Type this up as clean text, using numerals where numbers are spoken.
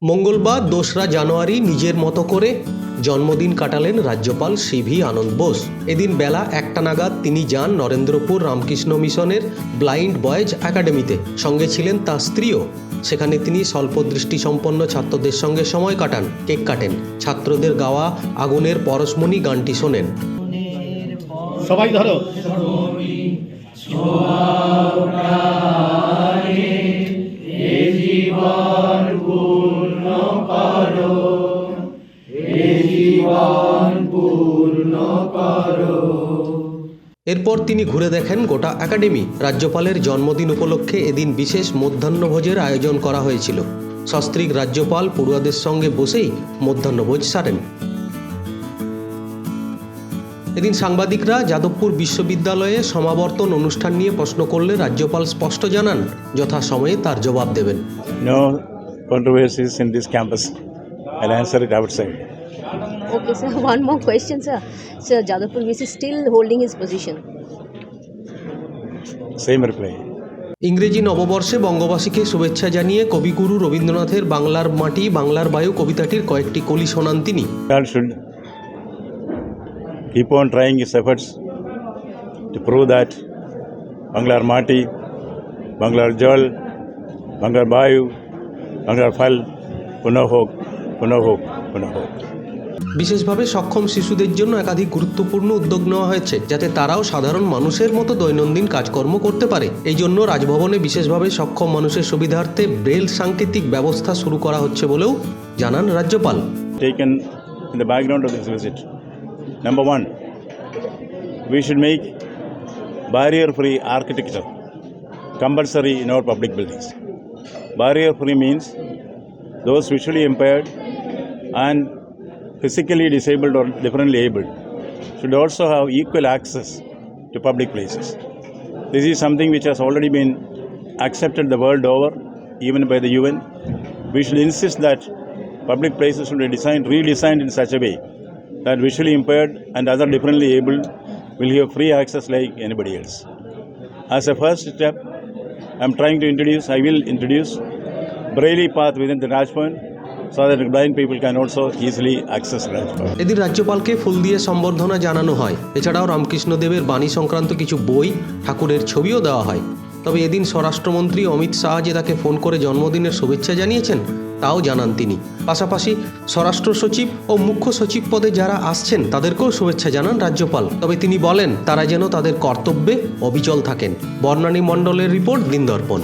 মঙ্গলবার ২রা জানুয়ারি নিজের মতো করে জন্মদিন কাটালেন রাজ্যপাল সিভি আনন্দ বোস। এদিন বেলা ১টা নাগাদ তিনি যান নরেন্দ্রপুর রামকৃষ্ণ মিশনের ব্লাইন্ড বয়েজ একাডেমিতে। সঙ্গে ছিলেন তাঁর স্ত্রীও। সেখানে তিনি স্বল্প দৃষ্টিসম্পন্ন ছাত্রদের সঙ্গে সময় কাটান, কেক কাটেন, ছাত্রদের গাওয়া আগুনের পরশমণি গানটি শোনেন। সবাই ধরো। এরপর তিনি ঘুরে দেখেন গোটা একাডেমি। রাজ্যপালের জন্মদিন উপলক্ষে এদিন বিশেষ মধ্যাহ্নভোজের আয়োজন করা হয়েছিল। সস্ত্রীক রাজ্যপাল পড়ুয়াদের সঙ্গে বসেই মধ্যাহ্নভোজ সারেন। এদিন সাংবাদিকরা যাদবপুর বিশ্ববিদ্যালয়ে সমাবর্তন অনুষ্ঠান নিয়ে প্রশ্ন করলে রাজ্যপাল স্পষ্ট জানান যথাসময়ে তার জবাব দেবেন। No controversies in this campus. I'll answer it outside. Okay, sir. One more question, sir. Sir, Jadavpur VC still holding his position. Same reply. ইংরেজি নববর্ষে বঙ্গবাসীকে শুভেচ্ছা জানিয়ে কবিগুরু রবীন্দ্রনাথের বাংলার মাটি বাংলার বায়ু কবিতাটির কয়েকটি কলি শোনান তিনি। God should keep on trying his efforts to prove that Banglar Mati, Banglar Jal, Banglar Bayu, Banglar Phal, Punah Hok, Punah Hok, Punah Hok. বিশেষভাবে সক্ষম শিশুদের জন্য একাধিক গুরুত্বপূর্ণ উদ্যোগ নেওয়া হয়েছে, যাতে তারাও সাধারণ মানুষের মতো দৈনন্দিন কাজকর্ম করতে পারে। এই জন্য রাজভবনে বিশেষভাবে সক্ষম মানুষের সুবিধার্থে ব্রেল সাংকেতিক ব্যবস্থা শুরু করা হচ্ছে বলেও জানান রাজ্যপাল। Taken in the background of this visit. Number one, we should make barrier-free architecture compulsory in our public buildings. Barrier-free means those visually impaired and physically disabled or differently abled should also have equal access to public places. This is something which has already been accepted the world over, even by the UN. We should insist that public places should be redesigned in such a way that visually impaired and other differently abled will have free access like anybody else. As a first step, I will introduce Braille path within the Raj Point, so that blind people can also easily access Raj Point. এদিন রাজ্যপালকে ফুল দিয়ে সম্বর্ধনা জানানো হয়। এছাড়াও রামকৃষ্ণদেবের বাণী সংক্রান্ত কিছু বই, ঠাকুরের ছবিও দেওয়া হয়। তবে এদিন স্বরাষ্ট্রমন্ত্রী অমিত শাহ যে তাকে ফোন করে জন্মদিনের শুভেচ্ছা জানিয়েছেন তাও জানান তিনি। পাশাপাশি স্বরাষ্ট্র সচিব ও মুখ্য সচিব পদে যারা আসছেন তাদেরকেও শুভেচ্ছা জানান রাজ্যপাল। তবে তিনি বলেন তারা যেন তাদের কর্তব্যে অবিচল থাকেন। বর্ণালী মণ্ডলের রিপোর্ট, দিনদর্পণ।